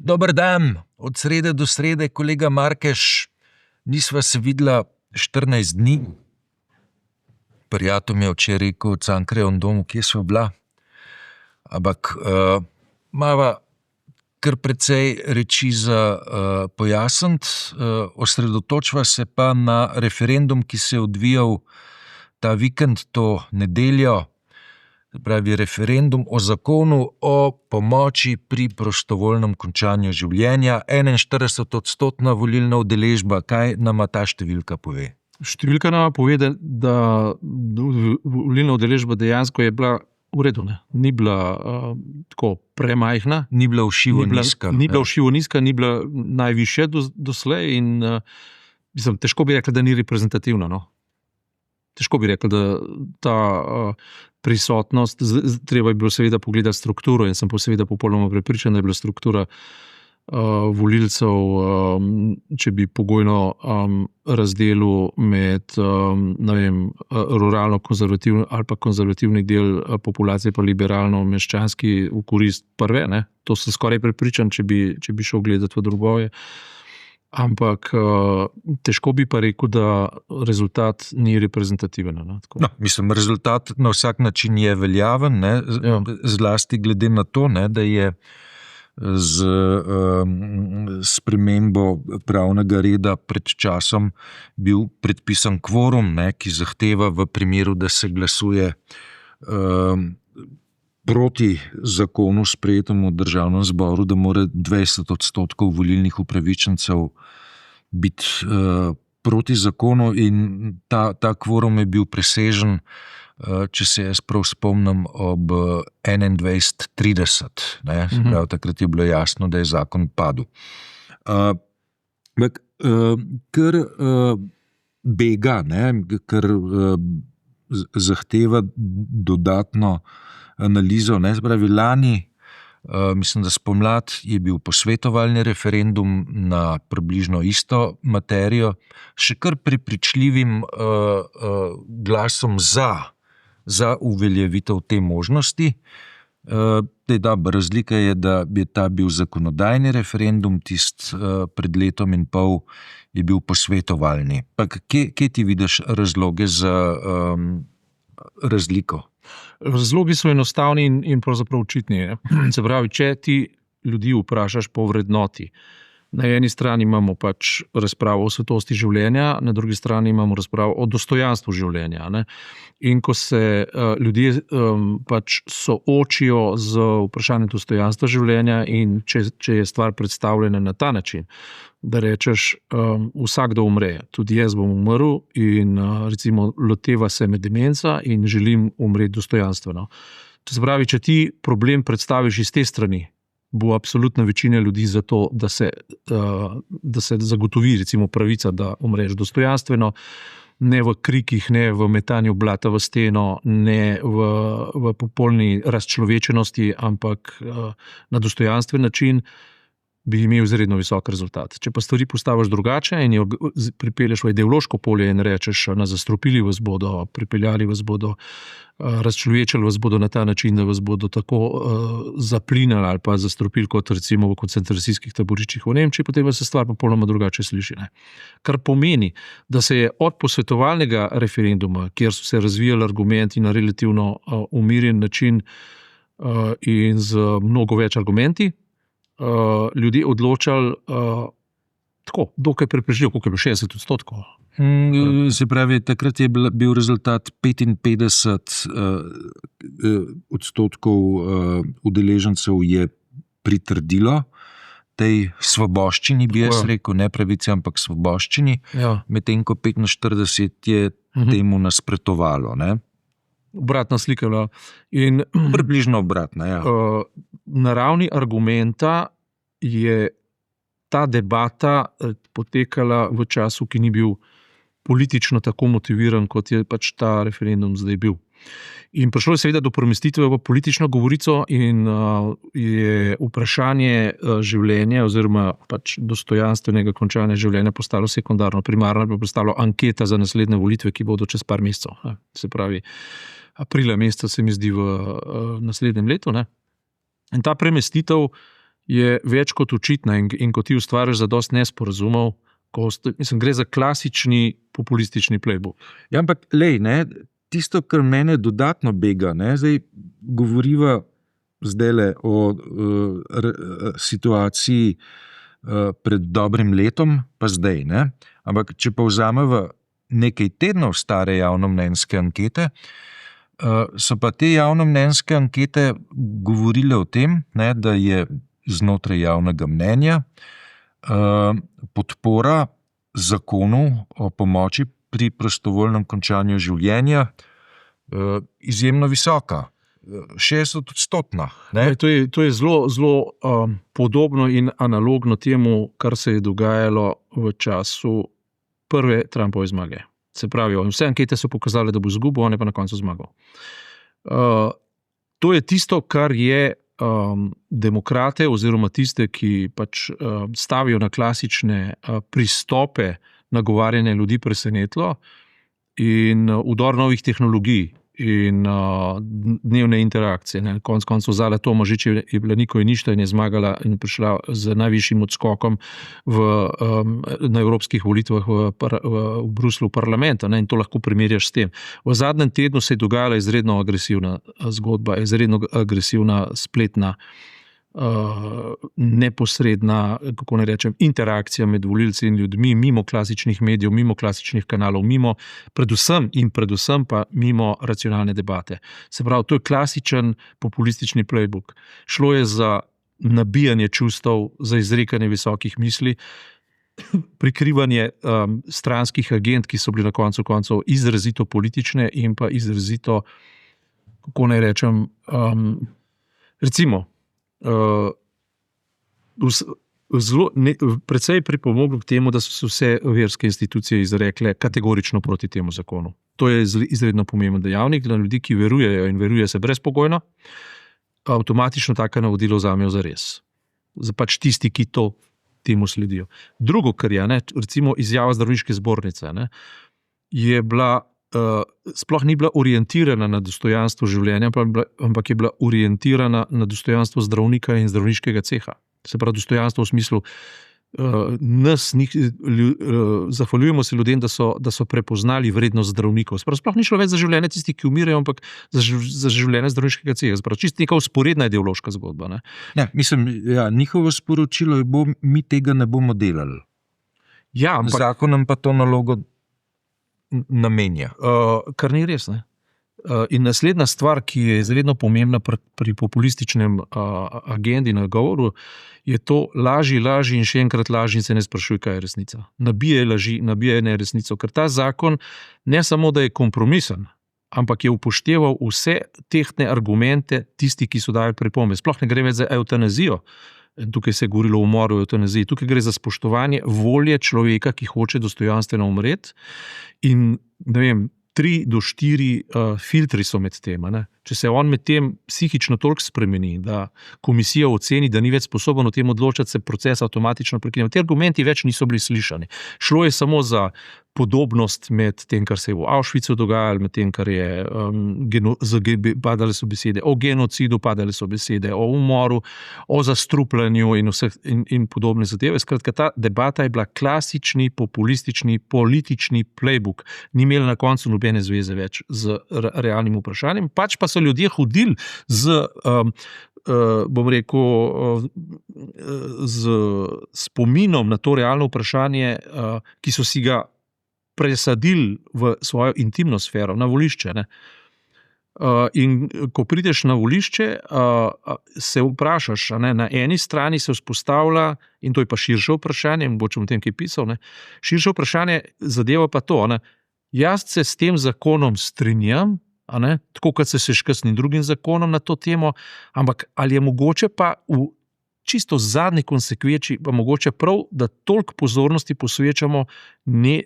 Dober dan, od srede do srede, kolega Markeš, nisva se videla 14 dni. Prijatelj mi je včeraj rekel v Cankarjevem domu, kje sva bila. Ampak mava kar precej reči za pojasniti, osredotočva se pa na referendum, ki se je odvijal ta vikend, to nedeljo, pravi referendum o zakonu o pomoči pri prostovoljnem končanju življenja, 41% volilna udeležba. Kaj nama ta številka pove? Številka nama pove, da volilna udeležba dejansko je bila v redu, ne? Ni bila tako premajhna. Ni bila vševo nizka. Ni bila vševo nizka, ni bila najvišja doslej in težko bi rekla, da ni reprezentativna. No? Težko bi rekel, da ta prisotnost, treba je bilo seveda pogledati strukturo in sem pa seveda popolnoma prepričan, da je bila struktura volilcev, če bi pogojno razdelil med ruralno-konzervativni ali pa konzervativni del populacije pa liberalno-meščanski v korist prve. Ne? To sem skoraj prepričan, če bi šel gledati v drugoje. Ampak težko bi pa rekel, da rezultat ni reprezentativen. No, mislim, rezultat na vsak način je veljaven, ne? Ja. Zlasti glede na to, ne, da je z spremembo pravnega reda pred časom bil predpisan kvorum, ne, ki zahteva v primeru, da se glasuje proti zakonu sprejetemu v državnem zboru, da mora 20% volilnih upravičencev biti proti zakonu in ta kvorum je bil presežen, če se jaz prav spomnim, ob 21:30. Prav takrat je bilo jasno, da je zakon padel. Ker bega, ne, ker zahteva dodatno analizo, ne, spravi lani, mislim, da spomlad je bil posvetovalni referendum na približno isto materijo, še kar prepričljivim glasom za uveljavitev te možnosti. Razlika je, da je ta bil zakonodajni referendum, tist pred letom in pol je bil posvetovalni. Kje ti vidiš razloge za razliko? Razlogi so enostavni in pravzaprav očitni. Se pravi, če ti ljudi vprašaš po vrednoti, na eni strani imamo pač razpravo o svetosti življenja, na drugi strani imamo razpravo o dostojanstvu življenja. Ne? In ko se ljudje pač soočijo z vprašanjem dostojanstva življenja in če je stvar predstavljena na ta način, da rečeš, vsakdo umre, tudi jaz bom umrl in recimo loteva se me demenca in želim umreti dostojanstveno. To se pravi, če ti problem predstaviš iz te strani, bo absolutna večina ljudi za to, da se zagotovi recimo pravica, da umreš dostojanstveno, ne v krikih, ne v metanju blata v steno, ne v popolni razčlovečenosti, ampak na dostojanstven način, bi imel izredno visok rezultat. Če pa stvari postaviš drugače in jo pripelješ v ideološko polje in rečeš, nas zastrupili vas bodo, pripeljali vas bodo, razčlovečili vas bodo na ta način, da vas bodo tako zaplinali ali pa zastrupili kot recimo v koncentracijskih taboriščih v Nemčiji, potem se stvar popolnoma drugače sliši. Ne? Kar pomeni, da se je od posvetovalnega referenduma, kjer so se razvijali argumenti na relativno umirjen način in z mnogo več argumenti, ljudje odločali tako, dokaj prepričljivo, koliko je bilo 60%. Se pravi, takrat je bil rezultat 55% udeležencev je pritrdilo tej svoboščini, bi jaz rekel, ne pravici, ampak svoboščini, medtem ko 45% je temu nasprotovalo. Ne? Obratna slika je bila. In približno obratna, ja. Na ravni argumenta je ta debata potekala v času, ki ni bil politično tako motiviran, kot je pač ta referendum zdaj bil. In prišlo je seveda do premestitve v politično govorico in je vprašanje življenja oziroma pač dostojanstvenega končanja življenja postalo sekundarno, primarno pa postalo anketa za naslednje volitve, ki bodo čez par mesecev. Se pravi, aprila meseca se mi zdi v naslednjem letu. Ne? In ta premestitev je več kot očitna in ko ti ustvarjaš zadosti nesporazumov, gre za klasični populistični playbook. Ja, ampak tisto, kar mene dodatno bega, zdaj govoriva zdajle o situaciji pred dobrim letom, pa zdaj, ampak če pa vzameva nekaj tednov stare javnomnenjske ankete, so pa te javnomnenjske ankete govorile o tem, da je znotraj javnega mnenja podpora zakonu o pomoči pri prostovoljnem končanju življenja izjemno visoka, 60%. To je zelo podobno in analogno temu, kar se je dogajalo v času prve Trumpove zmage. Se pravi, vse ankete so pokazale, da bo izgubil, on je pa na koncu zmagal. To je tisto, kar je demokrate oziroma tiste, ki pač stavijo na klasične pristope nagovarjanja ljudi presenetilo in vdor novih tehnologij in dnevne interakcije. Konec koncev Zala Tomažič je bila niko in ništa in je zmagala in prišla z najvišjim odskokom na evropskih volitvah v Bruslju parlamenta, in to lahko primerjaš s tem. V zadnjem tednu se je dogajala izredno agresivna zgodba, izredno agresivna spletna neposredna, kako ne rečem, interakcija med volilci in ljudmi, mimo klasičnih medijev, mimo klasičnih kanalov, mimo predvsem pa mimo racionalne debate. Se pravi, to je klasičen populistični playbook. Šlo je za nabijanje čustev, za izrekanje visokih misli, prikrivanje stranskih agent, ki so bili na koncu koncev izrazito politične in pa izrazito, kako ne rečem, recimo, precej pripomoglo k temu, da so se vse verske institucije izrekle kategorično proti temu zakonu. To je izredno pomemben dejavnik, da ljudi, ki verujejo in verujejo se brezpogojno, avtomatično taka navodilo vzamejo za res. Za pač tisti, ki temu sledijo. Drugo, kar je, recimo izjava zdravniške zbornice, je bila sploh ni bila orientirana na dostojanstvo življenja, ampak je bila orientirana na dostojanstvo zdravnika in zdravniškega ceha. Se pravi, dostojanstvo v smislu zahvaljujemo se ljudem, da so prepoznali vrednost zdravnikov. Sploh ni šlo več za življenje tistih, ki umirajo, ampak za življenje zdravniškega ceha. Čist neka vzporedna ideološka zgodba. Njihovo sporočilo je, mi tega ne bomo delali. Ja, ampak zakonom pa to nalogo namenja. Kar ni res. In naslednja stvar, ki je izredno pomembna pri populističnem agendi na govoru, je to laži in še enkrat laži in se ne sprašuj, kaj je resnica. Nabijaj laži, nabijaj neresnico, ker ta zakon ne samo, da je kompromisen, ampak je upošteval vse tehtne argumente tisti, ki so dali pripombe. Sploh ne gre več za evtanazijo. Tukaj se je govorilo o umoru, o evtanaziji. Tukaj gre za spoštovanje volje človeka, ki hoče dostojanstveno umreti. In, 3 do 4 filtri so med tem. Če se on med tem psihično toliko spremeni, da komisija oceni, da ni več sposoben o tem odločati, se proces avtomatično prekine. Ti argumenti več niso bili slišani. Šlo je samo za podobnost med tem, kar se je v Auschwitzu dogajalo, med tem, kar je padale so besede o genocidu, padale so besede o umoru, o zastrupljanju in podobne zadeve. Skratka, ta debata je bila klasični, populistični, politični playbook. Ni imela na koncu nobene zveze več z realnim vprašanjem, pač pa so ljudje hodili z spominom na to realno vprašanje, ki so si ga presadili v svojo intimno sfero, na volišče. In ko prideš na volišče, se vprašaš, na eni strani se vzpostavlja, in to je pa širše vprašanje, mogoče bom tem kaj pisal, širše vprašanje zadeva pa to, jaz se s tem zakonom strinjam, tako kot se s kakšnim drugim zakonom na to temo, ampak ali je mogoče pa v čisto zadnji konsekvenci, pa mogoče prav, da toliko pozornosti posvečamo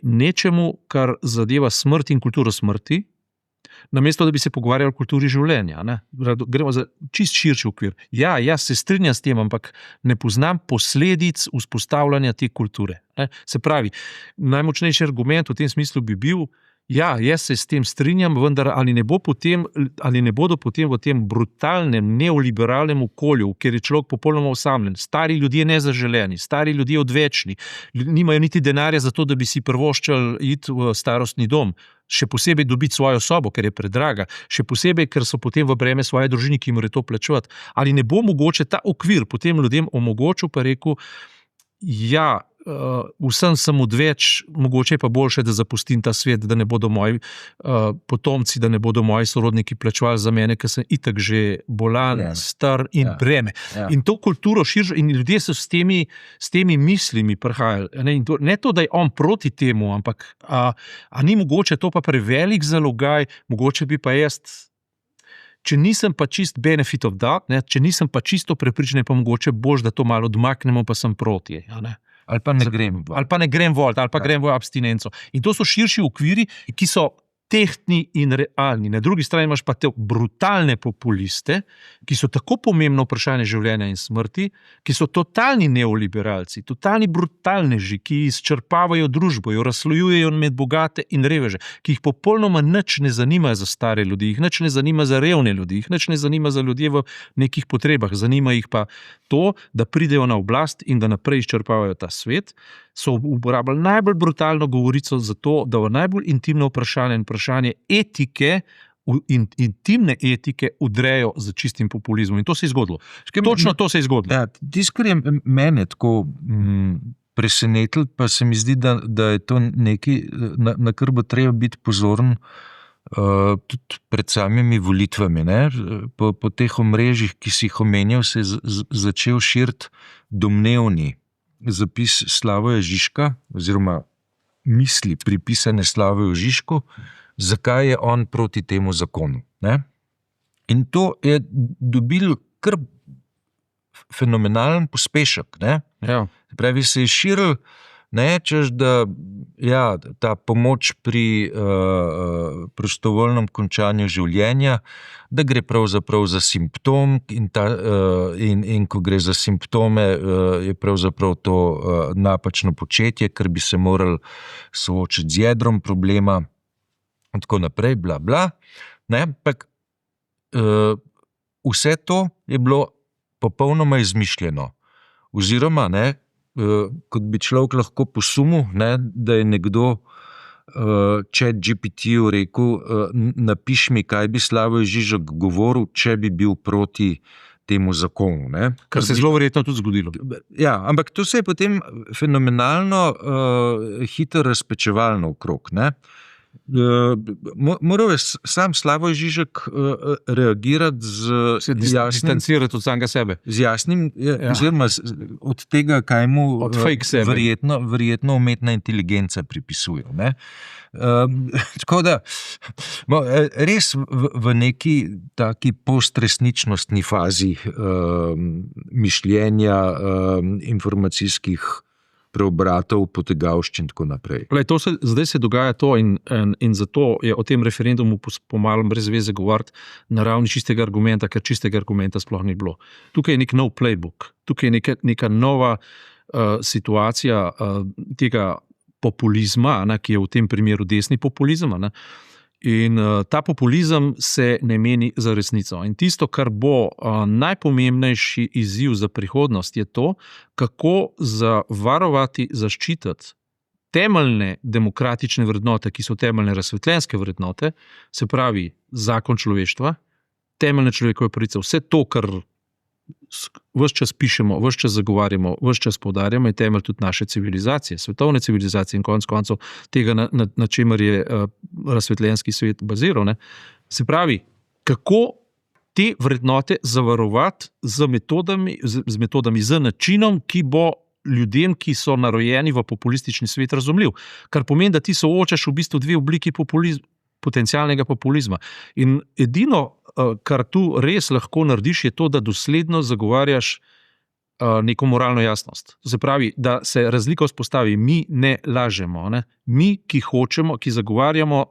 nečemu, kar zadeva smrt in kulturo smrti, namesto da bi se pogovarjali o kulturi življenja. Gremo za čist širši okvir. Ja, jaz se strinjam s tem, ampak ne poznam posledic vzpostavljanja te kulture. Se pravi, najmočnejši argument v tem smislu bi bil, Ja, jaz se s tem strinjam, vendar ali ne bodo potem v tem brutalnem, neoliberalnem okolju, kjer je človek popolnoma osamljen, stari ljudje nezaželeni, stari ljudje odvečni, nimajo niti denarja za to, da bi si privoščili iti v starostni dom, še posebej dobiti svojo sobo, ker je predraga, še posebej, ker so potem v breme svoje družini, ki morajo to plačevati. Ali ne bo mogoče ta okvir potem ljudem omogočil, pa rekel, ja, vsem sem odveč, mogoče pa boljše, da zapustim ta svet, da ne bodo moji potomci, da ne bodo moji sorodniki plačevali za mene, ker sem itak že bolan, star in breme. Ja. In to kulturo širijo in ljudje so s temi mislimi prihajali. Ne to, da je on proti temu, ampak a ni mogoče to pa prevelik zalogaj, mogoče bi pa jaz, če nisem pa čist benefit of doubt, če nisem pa čisto prepričan, pa mogoče boš, da to malo odmaknemo, pa sem proti. Ali pa ne grem. Ali pa ne grem volit, ali pa grem v abstinenco. In to so širši okviri, ki so tehtni in realni. Na drugi strani imaš pa te brutalne populiste, ki so tako pomembno vprašanje življenja in smrti, ki so totalni neoliberalci, totalni brutalneži, ki izčrpavajo družbo, jo razslojujejo med bogate in reveže, ki jih popolnoma nič ne zanima za stare ljudi, jih nič ne zanima za revne ljudi, jih nič ne zanima za ljudje v nekih potrebah, zanima jih pa to, da pridejo na oblast in da naprej izčrpavajo ta svet, so uporabljali najbolj brutalno govorico za to, da v najbolj intimno vprašanje etike, intimne etike udrejo z čistim populizmom. In to se je zgodilo. Točno to se je zgodilo. Ja, tisto, kar je mene tako presenetilo, pa se mi zdi, da je to nekaj, na kar bo treba biti pozoren tudi pred samimi volitvami. Ne? Po teh omrežjih, ki si jih omenjal, se je začel širiti domnevni zapis Slavoja Žižka, oziroma misli pripisane Slavoju Žižku, zakaj je on proti temu zakonu. Ne? In to je dobil kar fenomenalen pospešek. Ne? Ja. Pravi, se je širil, češ, da ta pomoč pri prostovoljnem končanju življenja, da gre pravzaprav za simptom in ko gre za simptome, je pravzaprav to napačno početje, ker bi se morali soočiti z jedrom problema in tako naprej, bla, bla. Ampak vse to je bilo popolnoma izmišljeno. Oziroma, kot bi človek lahko posumil, da je nekdo ChatGPT-ju rekel, napiš mi, kaj bi Slavoj Žižek govoril, če bi bil proti temu zakonu. Kar se je zelo verjetno tudi zgodilo. Ja, ampak to se je potem fenomenalno hitro razpečevalo okrog. Moral je sam Slavoj Žižek reagirati z distancirati od samega sebe. Z jasnim, oziroma od tega, kaj mu verjetno umetna inteligenca pripisuje. Tako da, res v neki taki postresničnostni fazi mišljenja, informacijskih preobratov, potegavščin in tako naprej. Zdaj se dogaja to in zato je o tem referendumu pomalem brez veze govoriti na ravni čistega argumenta, ker čistega argumenta sploh ni bilo. Tukaj je nek nov playbook, tukaj je neka nova situacija tega populizma, ki je v tem primeru desni populizem. In ta populizem se ne meni za resnico. In tisto, kar bo najpomembnejši izziv za prihodnost, je to, kako zavarovati, zaščititi temeljne demokratične vrednote, ki so temeljne razsvetljenske vrednote, se pravi zakon človeštva, temeljne človekove pravice, vse to, kar ves čas pišemo, ves čas zagovarjamo, ves čas poudarjamo, je temelj tudi naše civilizacije, svetovne civilizacije in konec koncev tega, na čemer je razsvetljenski svet baziral. Se pravi, kako te vrednote zavarovati z metodami, z načinom, ki bo ljudem, ki so narojeni v populistični svet, razumljiv. Kar pomeni, da ti soočaš v bistvu dve obliki potencialnega populizma. In edino, kar tu res lahko narediš, je to, da dosledno zagovarjaš neko moralno jasnost. Se pravi, da se razlika vzpostavi. Mi ne lažemo. Mi, ki hočemo, ki zagovarjamo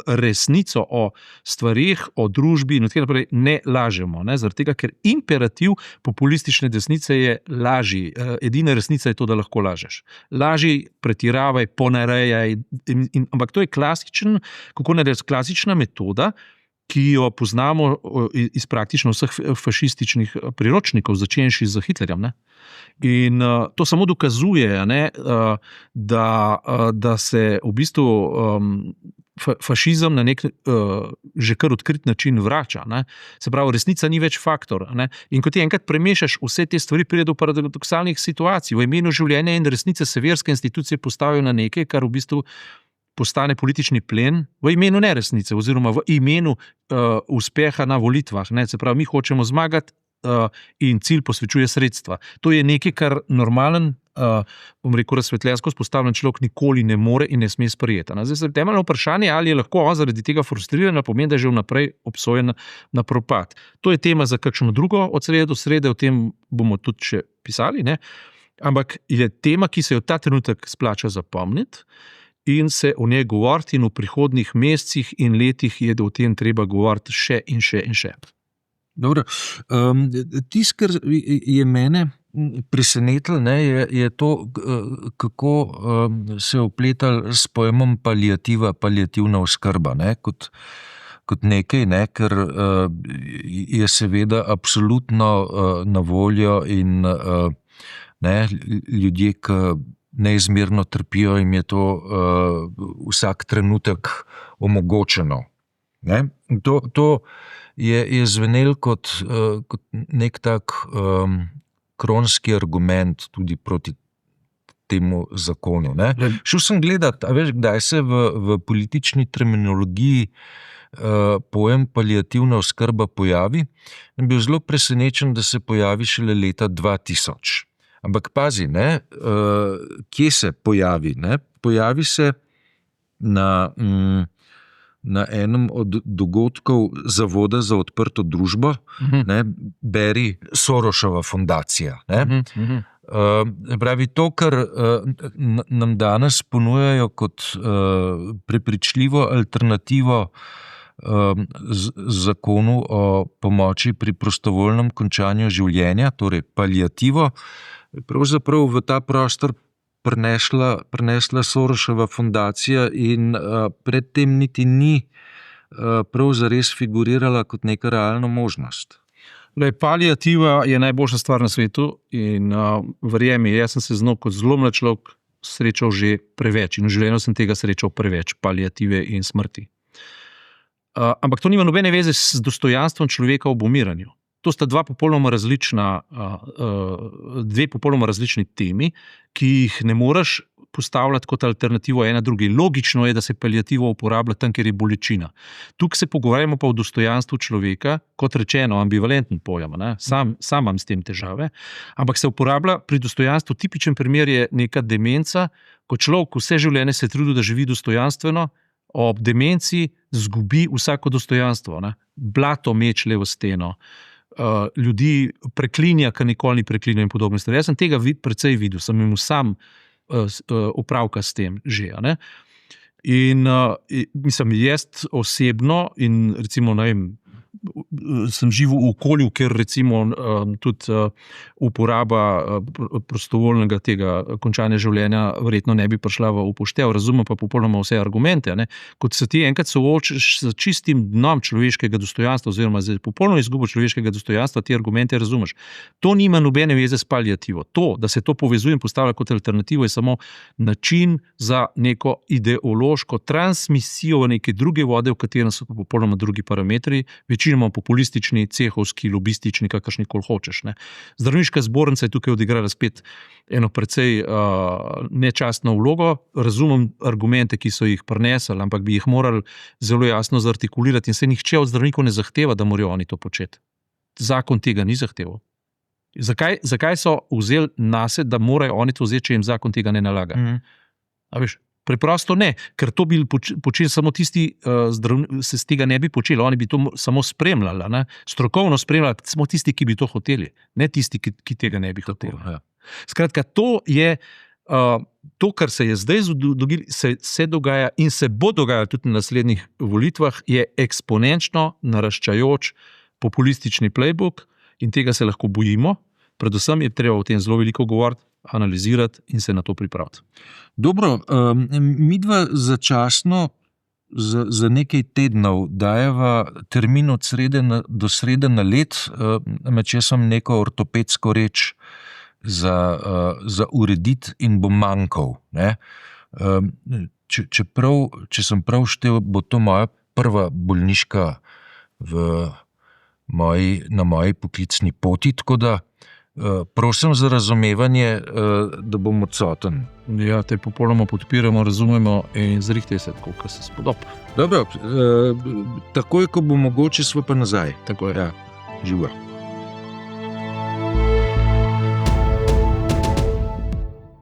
resnico o stvarih, o družbi in tako naprej ne lažemo. Ne? Zaradi tega, ker imperativ populistične desnice je laži. Edina resnica je to, da lahko lažeš. Laži, pretiravaj, ponarejaj. Ampak to je klasična metoda, ki jo poznamo iz praktično vseh fašističnih priročnikov, začenši z Hitlerjem. Ne? In to samo dokazuje, ne, da se v bistvu fašizem na nek že kar odkrit način vrača. Ne? Se pravi, resnica ni več faktor. Ne? In ko ti enkrat premešaš vse te stvari, pride do paradoksalnih situacij. V imenu življenja in resnice se verske institucije postavijo na nekaj, kar v bistvu postane politični plen v imenu neresnice oziroma v imenu uspeha na volitvah. Ne? Se pravi, mi hočemo zmagati in cilj posvečuje sredstva. To je nekaj, kar normalen, bom rekel, razsvetljensko spostavljen človek nikoli ne more in ne sme sprejeti. Zdaj se temeljno vprašanje, ali je lahko on zaradi tega frustriran, pomeni, da je že vnaprej obsojen na propad. To je tema za kakšno drugo od srede do srede, o tem bomo tudi še pisali, ne? Ampak je tema, ki se jo ta trenutek splača zapomniti in se o njej govoriti, in v prihodnjih mesecih in letih je o tem treba govoriti še in še in še. Dobro, tisto, kar je mene presenetilo, je to, kako se je vpletalo s pojmom paliativna oskrba, ne, kot nekaj, ne, ker je seveda absolutno na voljo in ne, ljudje, ki neizmerno trpijo, jim je to vsak trenutek omogočeno. Ne? To je zvenelo kot nek tak kronski argument tudi proti temu zakonu. Ne? Šel sem gledat, a veš, kdaj se v politični terminologiji pojem paliativna oskrba pojavi, in bil zelo presenečen, da se pojavi šele leta 2000. Ampak pazi, ne, kje se pojavi? Ne? Pojavi se na enem od dogodkov Zavoda za odprto družbo, ne, beri Sorosova fundacija. Ne? Pravi, to, kar nam danes ponujajo kot prepričljivo alternativo zakonu o pomoči pri prostovoljnem končanju življenja, torej paliativo, pravzaprav v ta prostor prinesla Sorosova fundacija in predtem niti ni prav zares figurirala kot neka realna možnost. Paliativa je najboljša stvar na svetu in verjemi, jaz sem se z njo kot zelo mlad človek srečal že preveč in v življenju sem tega srečal preveč, paliative in smrti. Ampak to nima nobene veze s dostojanstvom človeka ob umiranju. To sta dve popolnoma različni temi, ki jih ne moreš postavljati kot alternativo ena drugi. Logično je, da se paliativo uporablja tam, kjer je bolečina. Tukaj se pogovarjamo pa o dostojanstvu človeka, kot rečeno, ambivalenten pojem. Sam imam s tem težave, ampak se uporablja pri dostojanstvu. Tipičen primer je neka demenca, ko človek vse življenje se trudi, da živi dostojanstveno, ob demenci zgubi vsako dostojanstvo. Blato mečle v steno, ljudi preklinja, kar nikoli ni preklinjal in podobne stvari. Jaz sem tega precej videl, sem imel sam opravka s tem že. Ne? In mislim, jaz osebno in recimo, ne vem, sem živel v okolju, kjer recimo tudi uporaba prostovoljnega tega končanja življenja verjetno ne bi prišla v upoštev, razumem pa popolnoma vse argumente. Ne? Kot se ti enkrat soočiš s čistim dnom človeškega dostojanstva oziroma z popolno izgubo človeškega dostojanstva, ti argumente razumeš. To nima nobene veze s paliativo. To, da se to povezuje in postavlja kot alternativo, je samo način za neko ideološko transmisijo v neke druge vode, v katerem so popolnoma drugi parametri, večinoma populistični, cehovski, lobistični, kakršni koli hočeš. Ne. Zdravniška zbornica je tukaj odigrala spet eno precej nečastno vlogo. Razumem argumente, ki so jih prinesli, ampak bi jih morali zelo jasno zartikulirati in se nihče od zdravnikov ne zahteva, da morajo oni to početi. Zakon tega ni zahteval. Zakaj so vzeli nase, da morajo oni to vzeti, če jim zakon tega ne nalaga? A veš, preprosto ne, ker to bi počeli samo tisti, se z tega ne bi počeli, oni bi to samo spremljali, ne? Strokovno spremljali, samo tisti, ki bi to hoteli, ne tisti, ki tega ne bi hoteli. Ja. Skratka, to je To, kar se je zdaj dogajalo, se dogaja in se bo dogajalo tudi na naslednjih volitvah, je eksponenčno naraščajoč populistični playbook in tega se lahko bojimo. Predvsem je treba o tem zelo veliko govoriti, analizirati in se na to pripraviti. Dobro, midva začasno za nekaj tednov dajeva termin od srede do srede na let, če sem neko ortopedsko reč za urediti in bo manjkal. Če sem prav štel, bo to moja prva bolniška na moji poklicni poti, tako da prosim za razumevanje, da bom odsoten. Ja, te popolnoma podpiramo, razumemo in zrihtaj se tako, kot se spodob. Dobro, takoj, ko bo mogoče, sva pa nazaj. Tako je. Ja, živa.